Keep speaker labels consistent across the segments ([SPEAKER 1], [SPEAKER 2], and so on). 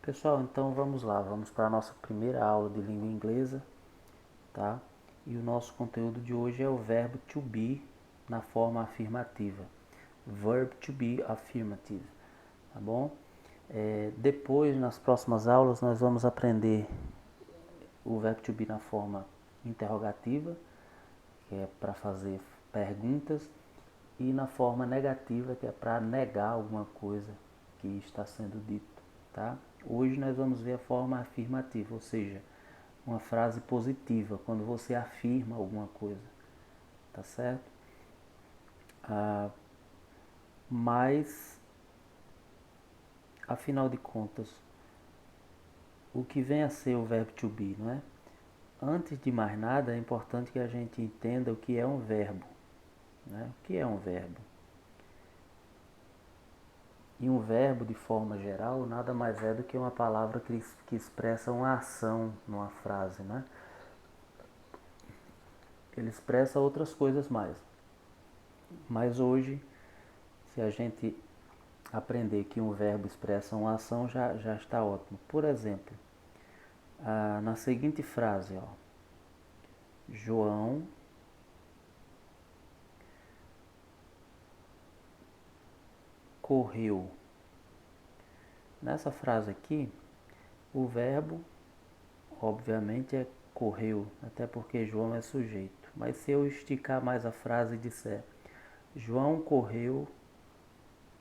[SPEAKER 1] Pessoal, então vamos lá, vamos para a nossa primeira aula de língua inglesa, tá? E o nosso conteúdo de hoje é o verbo to be na forma afirmativa. Verb to be affirmative, tá bom? Depois, nas próximas aulas, nós vamos aprender o verbo to be na forma interrogativa, que é para fazer perguntas, e na forma negativa, que é para negar alguma coisa que está sendo dito, tá? Hoje nós vamos ver a forma afirmativa, ou seja, uma frase positiva, quando você afirma alguma coisa, tá certo? Mas, afinal de contas, o que vem a ser o verbo to be, não é? Antes de mais nada, é importante que a gente entenda o que é um verbo, né? O que é um verbo? E um verbo, de forma geral, nada mais é do que uma palavra que expressa uma ação numa frase, né? Ele expressa outras coisas mais. Mas hoje, se a gente aprender que um verbo expressa uma ação, já está ótimo. Por exemplo, na seguinte frase, ó, João correu. Nessa frase aqui, o verbo, obviamente, é correu, até porque João é sujeito. Mas se eu esticar mais a frase e disser João correu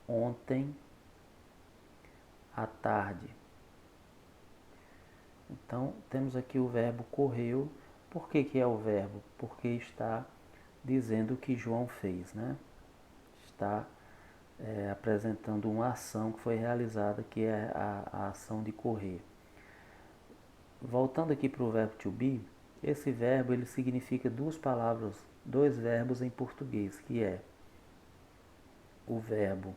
[SPEAKER 1] ontem à tarde. Então, temos aqui o verbo correu. Por que é o verbo? Porque está dizendo o que João fez, né? Está apresentando uma ação que foi realizada, que é a ação de correr. Voltando aqui para o verbo to be, esse verbo ele significa duas palavras, dois verbos em português, que é o verbo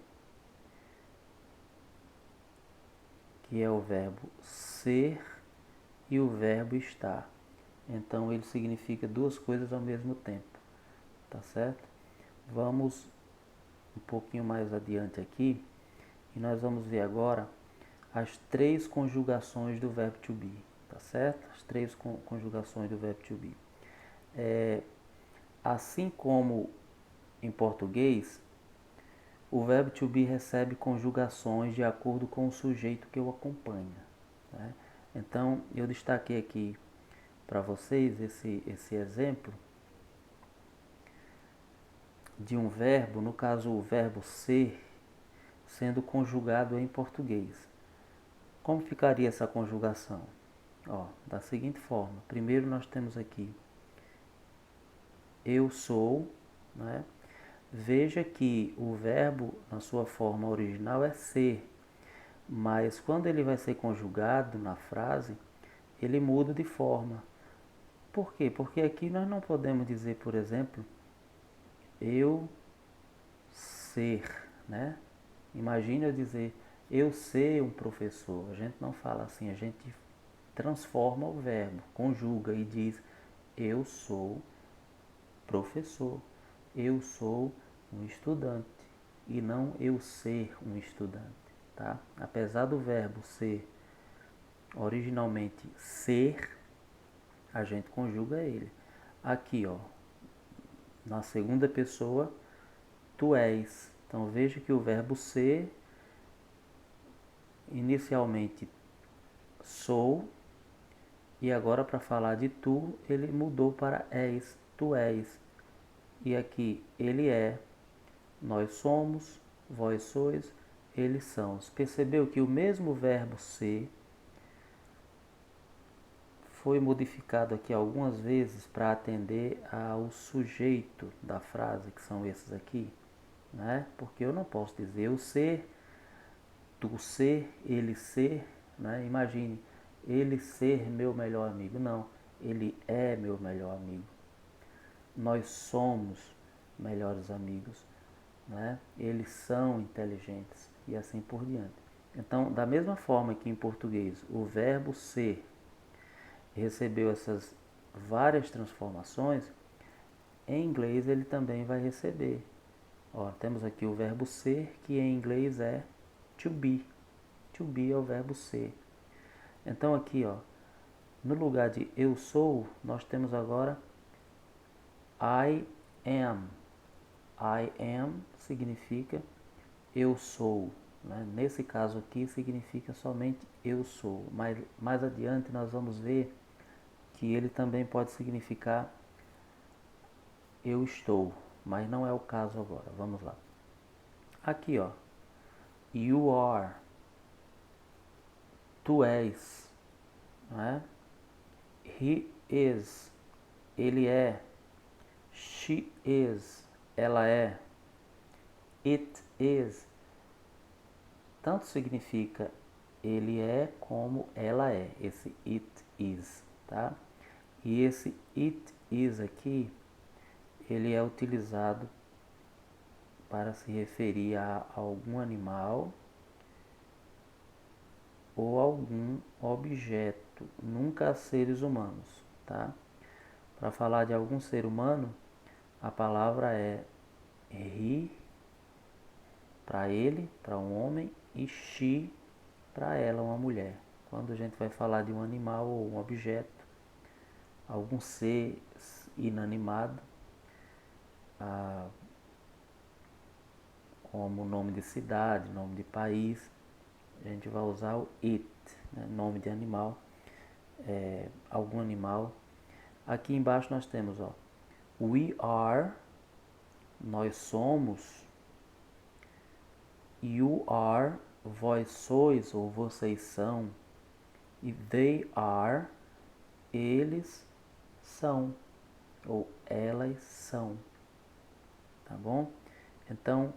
[SPEAKER 1] ser e o verbo estar. Então ele significa duas coisas ao mesmo tempo, tá certo? Vamos um pouquinho mais adiante aqui e nós vamos ver agora as três conjugações do verbo to be, tá certo? As três conjugações do verbo to be. Assim como em português, o verbo to be recebe conjugações de acordo com o sujeito que o acompanha, né? Então, eu destaquei aqui para vocês esse exemplo de um verbo, no caso o verbo ser, sendo conjugado em português. Como ficaria essa conjugação? Ó, da seguinte forma: primeiro nós temos aqui eu sou, né? Veja que o verbo na sua forma original é ser, mas quando ele vai ser conjugado na frase, ele muda de forma. Por quê? Porque aqui nós não podemos dizer, por exemplo, eu ser, né? Imagina eu dizer eu ser um professor. A gente não fala assim, a gente transforma o verbo, conjuga e diz eu sou professor, eu sou um estudante e não eu ser um estudante, tá? Apesar do verbo ser originalmente ser, a gente conjuga ele. Aqui, ó, na segunda pessoa, tu és. Então veja que o verbo ser inicialmente sou e agora para falar de tu, ele mudou para és, tu és. E aqui ele é, nós somos, vós sois, eles são. Percebeu que o mesmo verbo ser foi modificado aqui algumas vezes para atender ao sujeito da frase, que são esses aqui, né? Porque eu não posso dizer eu ser, tu ser, ele ser, né? Imagine, ele ser meu melhor amigo. Não, ele é meu melhor amigo. Nós somos melhores amigos, né? Eles são inteligentes e assim por diante. Então, da mesma forma que em português o verbo ser recebeu essas várias transformações, em inglês ele também vai receber. Ó, temos aqui o verbo ser, que em inglês é to be. To be é o verbo ser. Então aqui, ó, no lugar de eu sou, nós temos agora I am. I am significa eu sou. Né? Nesse caso aqui significa somente eu sou. Mas mais adiante nós vamos ver que ele também pode significar eu estou. Mas não é o caso agora. Vamos lá. Aqui, ó. You are. Tu és. Né? He is. Ele é. She is. Ela é. It is. Tanto significa ele é como ela é. Esse it is, tá? E esse it is aqui, ele é utilizado para se referir a algum animal ou algum objeto, nunca a seres humanos, tá? Para falar de algum ser humano, a palavra é he para ele, para um homem, e she para ela, uma mulher. Quando a gente vai falar de um animal ou um objeto, algum ser inanimado, como nome de cidade, nome de país, a gente vai usar o it, né? Nome de animal, algum animal. Aqui embaixo nós temos, ó, we are, nós somos, you are, vós sois ou vocês são, e they are, eles são ou elas são, tá bom? Então,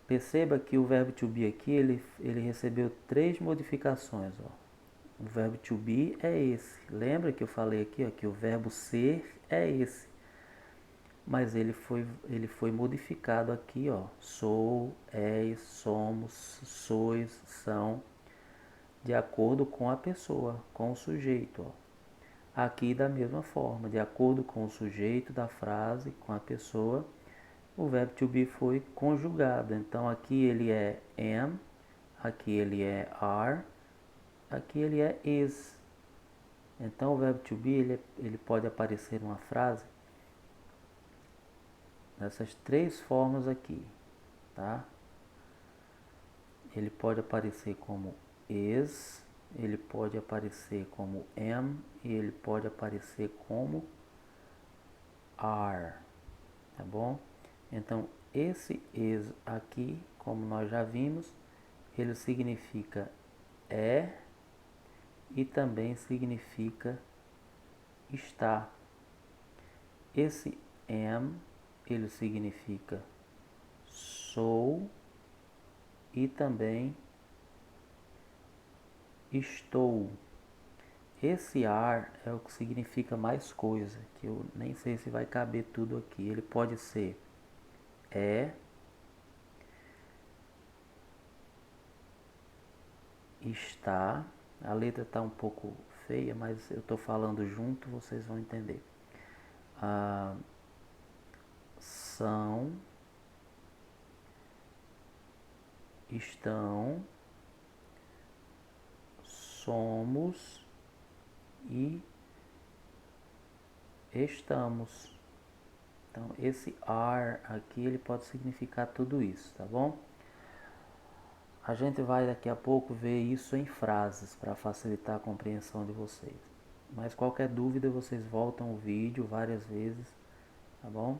[SPEAKER 1] perceba que o verbo to be aqui, ele recebeu 3 modificações, ó. O verbo to be é esse. Lembra que eu falei aqui, ó, que o verbo ser é esse. Mas ele foi modificado aqui, ó. Sou, és, somos, sois, são, de acordo com a pessoa, com o sujeito, ó. Aqui da mesma forma, de acordo com o sujeito da frase, com a pessoa, o verbo to be foi conjugado. Então aqui ele é am, aqui ele é are, aqui ele é is. Então o verbo to be ele pode aparecer numa frase dessas 3 formas aqui, tá? Ele pode aparecer como is, ele pode aparecer como am e ele pode aparecer como are, tá bom? Então esse is aqui, como nós já vimos, ele significa é e também significa está. Esse am, ele significa sou e também estou. Esse are é o que significa mais coisa, que eu nem sei se vai caber tudo aqui. Ele pode ser é, está. A letra está um pouco feia, mas eu estou falando junto, vocês vão entender. São, estão, somos e estamos. Então, esse are aqui, ele pode significar tudo isso, tá bom? A gente vai daqui a pouco ver isso em frases para facilitar a compreensão de vocês. Mas qualquer dúvida, vocês voltam o vídeo várias vezes, tá bom?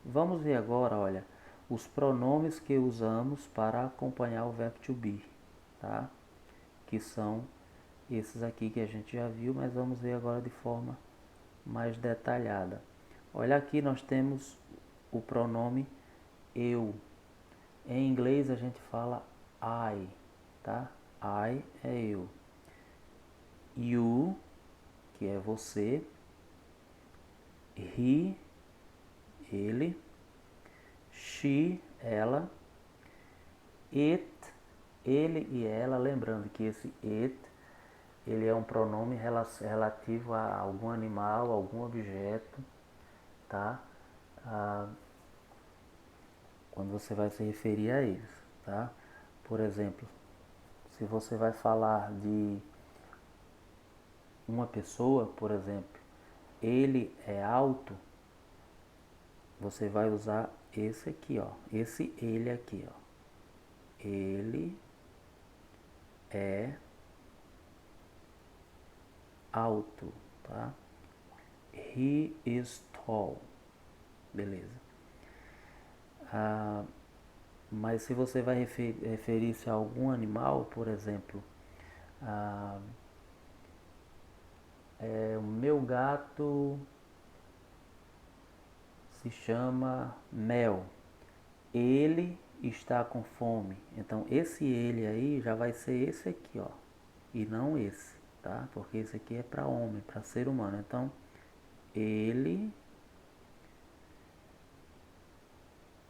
[SPEAKER 1] Vamos ver agora, olha, os pronomes que usamos para acompanhar o verbo to be, tá? Que são esses aqui que a gente já viu, mas vamos ver agora de forma mais detalhada. Olha, aqui nós temos o pronome eu. Em inglês a gente fala I, tá? I é eu. You, que é você. He, ele. She, ela. It, ele e ela. Lembrando que esse it, ele é um pronome relativo a algum animal, algum objeto, tá? Quando você vai se referir a eles, tá? Por exemplo, se você vai falar de uma pessoa, por exemplo, ele é alto, você vai usar esse aqui, ó. Esse ele aqui, ó. Ele é alto, tá? He is tall. Beleza. Mas se você vai referir-se a algum animal, por exemplo, o meu gato se chama Mel. Ele está com fome. Então esse ele aí já vai ser esse aqui, ó. E não esse, tá? Porque esse aqui é para homem, para ser humano. Então ele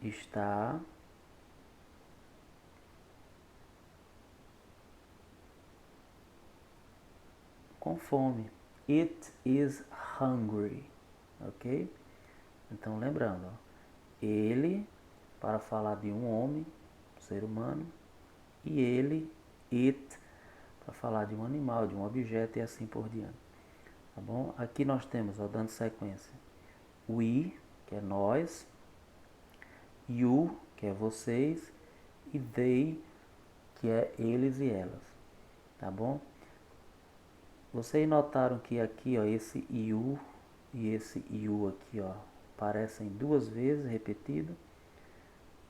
[SPEAKER 1] está com fome. It is hungry. Ok? Então lembrando, ó, ele para falar de um homem, ser humano, e ele, it, para falar de um animal, de um objeto e assim por diante. Tá bom? Aqui nós temos, ó, dando sequência, we, que é nós, you, que é vocês, e they, que é eles e elas. Tá bom? Vocês notaram que aqui, ó, esse you e esse you aqui, ó, aparecem duas vezes repetido,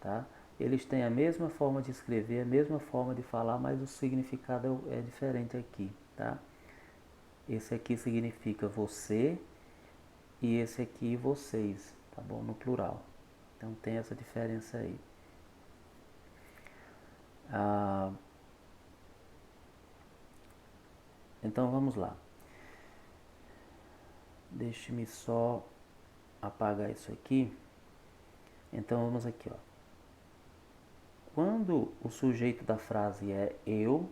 [SPEAKER 1] tá? Eles têm a mesma forma de escrever, a mesma forma de falar, mas o significado é diferente aqui, tá? Esse aqui significa você e esse aqui vocês, tá bom? No plural. Então tem essa diferença aí. Então vamos lá. Deixe-me só apagar isso aqui. Então vamos aqui, ó. Quando o sujeito da frase é eu,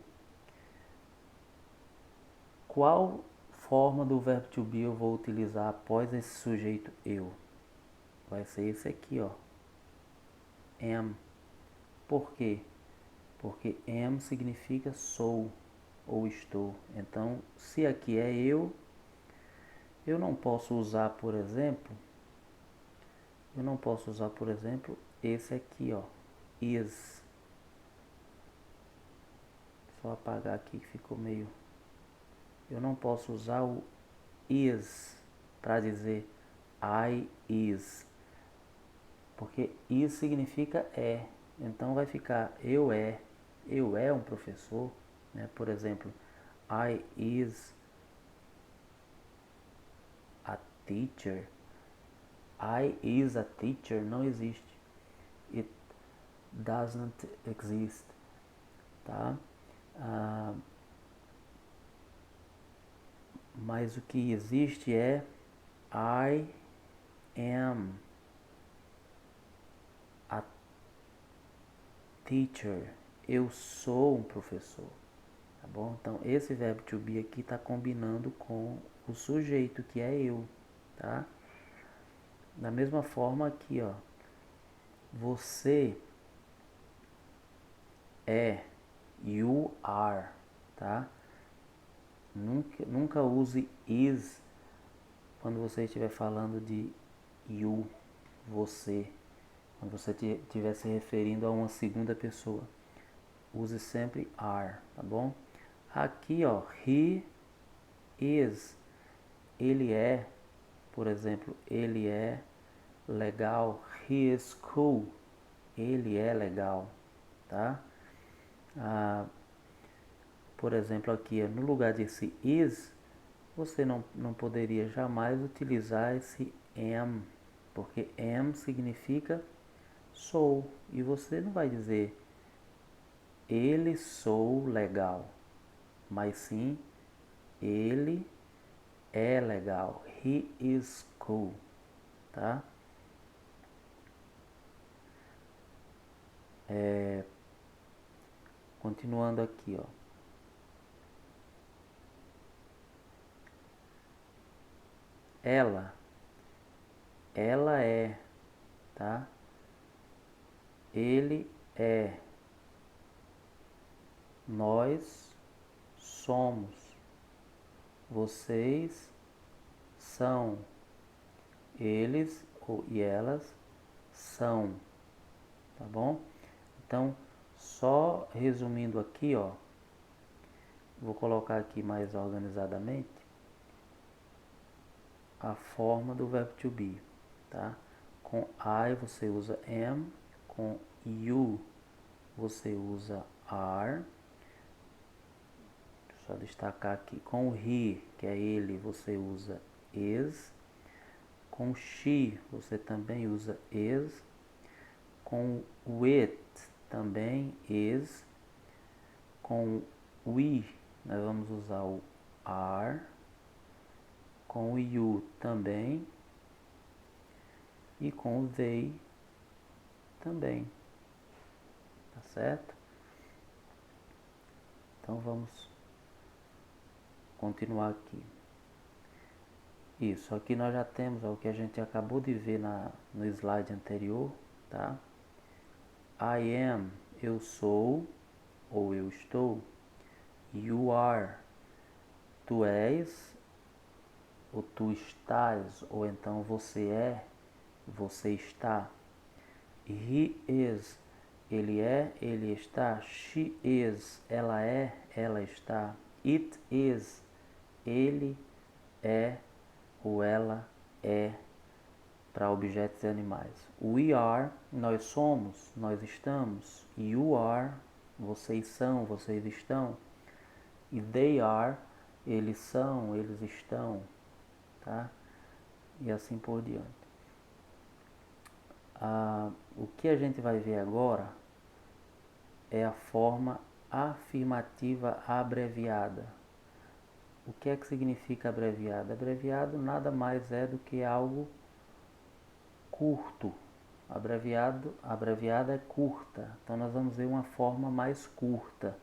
[SPEAKER 1] qual forma do verbo to be eu vou utilizar após esse sujeito eu? Vai ser esse aqui, ó. Am. Por quê? Porque am significa sou ou estou. Então, se aqui é eu não posso usar, por exemplo, esse aqui, ó, is. Só apagar aqui que ficou meio. Eu não posso usar o is para dizer I is, porque is significa é. Então vai ficar eu é um professor, né? Por exemplo, I is a teacher. I is a teacher não existe. It doesn't exist, tá? Mas o que existe é I am a teacher. Eu sou um professor, tá bom? Então esse verbo to be aqui está combinando com o sujeito que é eu, tá? Da mesma forma aqui, ó, você é, you are, tá? Nunca use is quando você estiver falando de you, você. Quando você estiver se referindo a uma segunda pessoa, use sempre are, tá bom? Aqui, ó, he is, ele é, por exemplo, ele é legal. He is cool, ele é legal, tá? Por exemplo, aqui, no lugar desse is, você não poderia jamais utilizar esse am, porque am significa sou, e você não vai dizer ele sou legal, mas sim ele é legal. He is cool, tá? Continuando aqui, ó. Ela, ela é, tá? Ele é, nós somos. vocês são, eles e elas são, tá bom? Então, só resumindo aqui, ó, vou colocar aqui mais organizadamente a forma do verbo to be, tá? Com I você usa am, com you você usa are. Só destacar aqui, com o he, que é ele, você usa is. Com she, você também usa is. Com o it, também is. Com we, nós vamos usar o are. Com o you também. E com o they também. Tá certo? Então vamos continuar aqui. Isso, aqui nós já temos ó, o que a gente acabou de ver no slide anterior, tá? I am, eu sou, ou eu estou. You are, tu és, ou tu estás, ou então você é, você está. He is, ele é, ele está. She is, ela é, ela está. It is, ele é, ou ela é, para objetos e animais. We are, nós somos, nós estamos. You are, vocês são, vocês estão. E they are, eles são, eles estão, tá? E assim por diante. O que a gente vai ver agora é a forma afirmativa abreviada. O que é que significa abreviado? Abreviado nada mais é do que algo curto. Abreviada é curta. Então nós vamos ver uma forma mais curta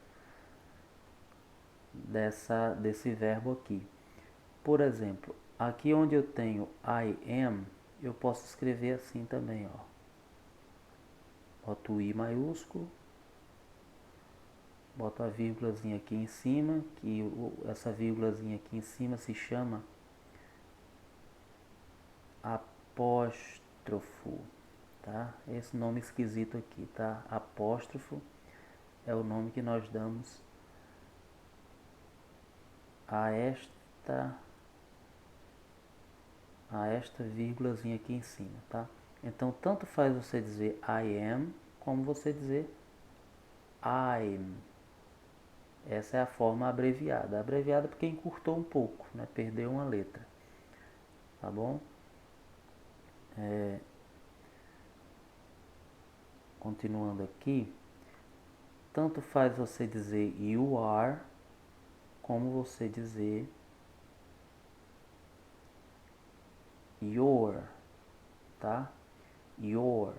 [SPEAKER 1] desse verbo aqui. Por exemplo, aqui onde eu tenho I am, eu posso escrever assim também, ó. Boto o I maiúsculo, boto a vírgulazinha aqui em cima, que essa vírgulazinha aqui em cima se chama apóstrofo, tá? Esse nome esquisito aqui, tá? Apóstrofo é o nome que nós damos a esta vírgulazinha aqui em cima, tá? Então, tanto faz você dizer I am, como você dizer I'm. Essa é a forma abreviada. Abreviada porque encurtou um pouco, né? Perdeu uma letra, tá bom? Continuando aqui, tanto faz você dizer you are, como você dizer your, tá? Your.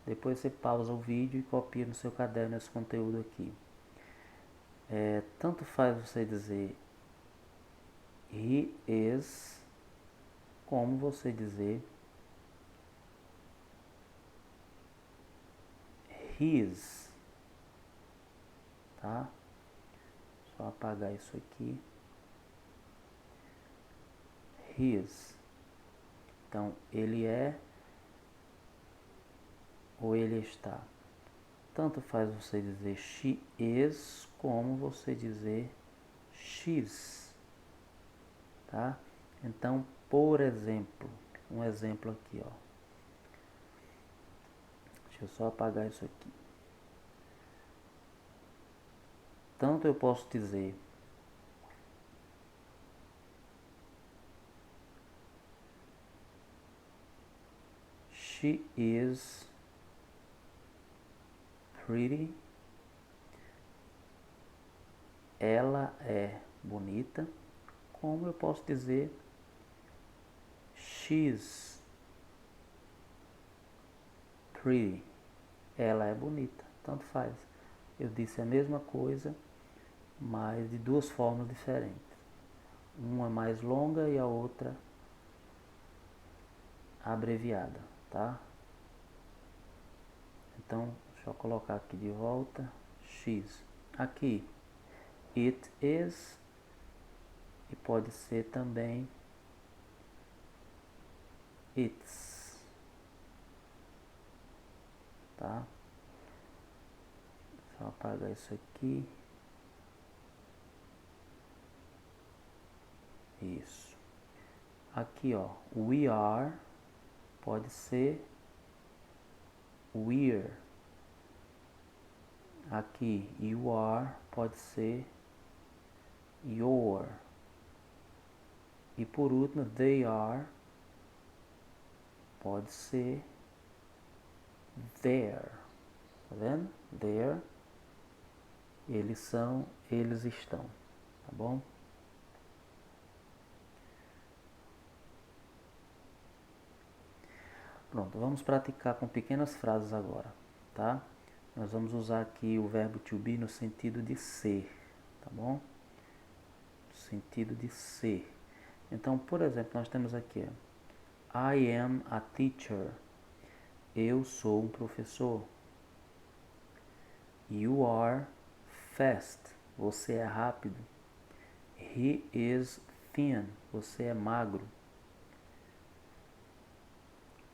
[SPEAKER 1] Depois você pausa o vídeo e copia no seu caderno esse conteúdo aqui. Tanto faz você dizer he is, como você dizer his, tá? Só apagar isso aqui. His. Então, ele é ou ele está. Tanto faz você dizer she is, como você dizer she's, tá? Então, por exemplo, um exemplo aqui, ó. Deixa eu só apagar isso aqui. Tanto eu posso dizer she is pretty, ela é bonita, como eu posso dizer she's pretty, ela é bonita, tanto faz. Eu disse a mesma coisa, mas de duas formas diferentes. Uma mais longa e a outra abreviada, tá? Então, deixa eu colocar aqui de volta. X. Aqui, it is, e pode ser também its, tá? Só apagar isso aqui. Isso. Aqui, ó, we are pode ser we're. Aqui, you are pode ser your. E por último, they are pode ser their. Tá vendo? Their. Eles são, eles estão. Tá bom? Pronto, vamos praticar com pequenas frases agora, tá? Nós vamos usar aqui o verbo to be no sentido de ser, tá bom? No sentido de ser. Então, por exemplo, nós temos aqui, I am a teacher. Eu sou um professor. You are fast. Você é rápido. He is thin. Você é magro.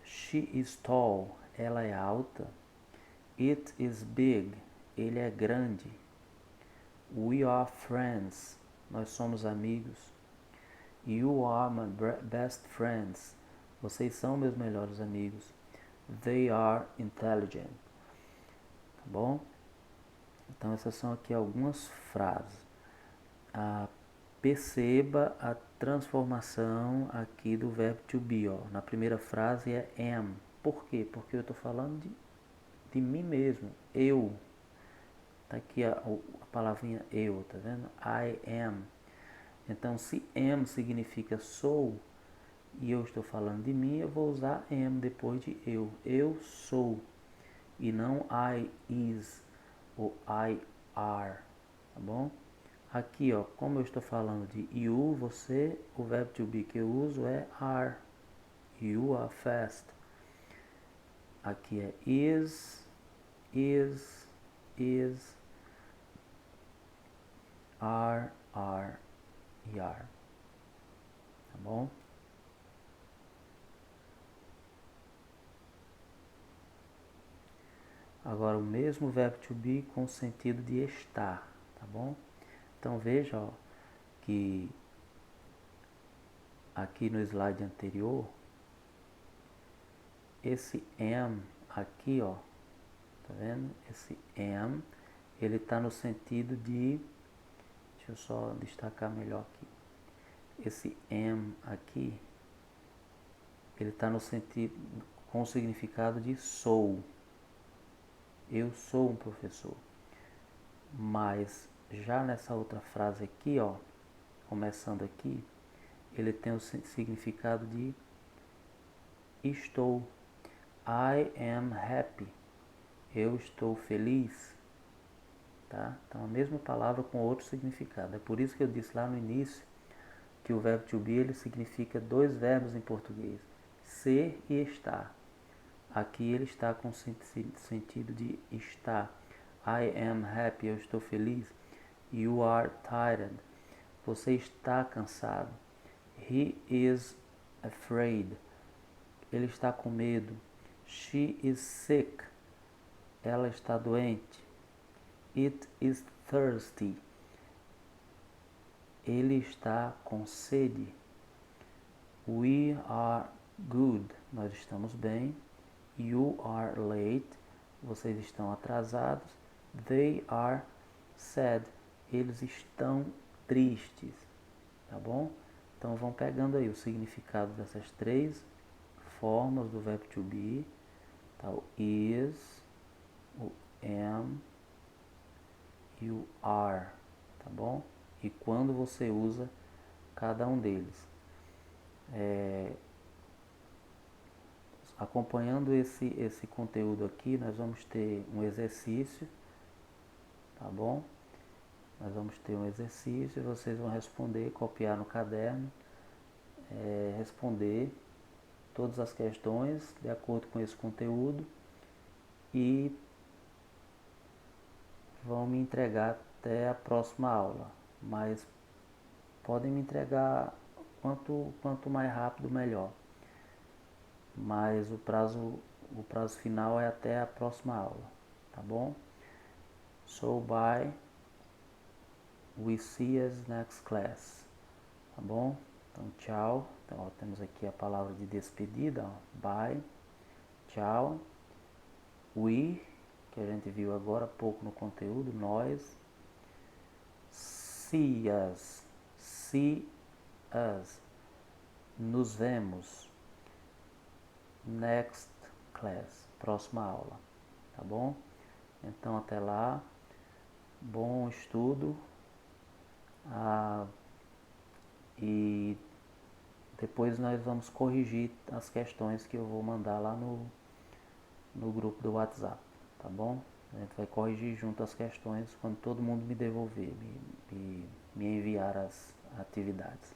[SPEAKER 1] She is tall. Ela é alta. It is big. Ele é grande. We are friends. Nós somos amigos. You are my best friends. Vocês são meus melhores amigos. They are intelligent. Tá bom? Então essas são aqui algumas frases. Perceba a transformação aqui do verbo to be. Ó. Na primeira frase é am. Por quê? Porque eu estou falando de mim mesmo. Eu. Tá aqui a palavrinha eu, tá vendo? I am. Então, se am significa sou, e eu estou falando de mim, eu vou usar am depois de eu. Eu sou. E não I is ou I are. Tá bom? Aqui, ó, como eu estou falando de you, você, o verbo to be que eu uso é are. You are fast. Aqui é is, are e are. Tá bom? Agora o mesmo verbo to be com o sentido de estar, tá bom? Então veja, ó, que aqui no slide anterior, esse am aqui, ó, tá vendo? Esse am, ele tá no sentido de, deixa eu só destacar melhor aqui. Esse am aqui, ele tá no sentido, com o significado de sou. Eu sou um professor. Mas já nessa outra frase aqui, ó, começando aqui, ele tem o significado de estou. I am happy. Eu estou feliz. Tá? Então a mesma palavra com outro significado. É por isso que eu disse lá no início que o verbo to be ele significa dois verbos em português, ser e estar. Aqui ele está com sentido de estar. I am happy, eu estou feliz. You are tired, você está cansado. He is afraid, ele está com medo. She is sick, ela está doente. It is thirsty, ele está com sede. We are good, nós estamos bem. You are late, vocês estão atrasados. They are sad, eles estão tristes, tá bom? Então vão pegando aí o significado dessas três formas do verbo to be, tá? O is, o am e o are, tá bom? E quando você usa cada um deles. Acompanhando esse conteúdo aqui, nós vamos ter um exercício, tá bom? Nós vamos ter um exercício e vocês vão responder, copiar no caderno, responder todas as questões de acordo com esse conteúdo e vão me entregar até a próxima aula. Mas podem me entregar quanto mais rápido melhor. Mas o prazo final é até a próxima aula, tá bom? So bye, we see us next class, tá bom? Então tchau. Então, ó, temos aqui a palavra de despedida, ó. Bye, tchau. We, que a gente viu agora há pouco no conteúdo, nós. See us, nos vemos. Next class, próxima aula, tá bom? Então até lá, bom estudo, e depois nós vamos corrigir as questões que eu vou mandar lá no grupo do WhatsApp, tá bom? A gente vai corrigir junto as questões quando todo mundo me devolver, me enviar as atividades.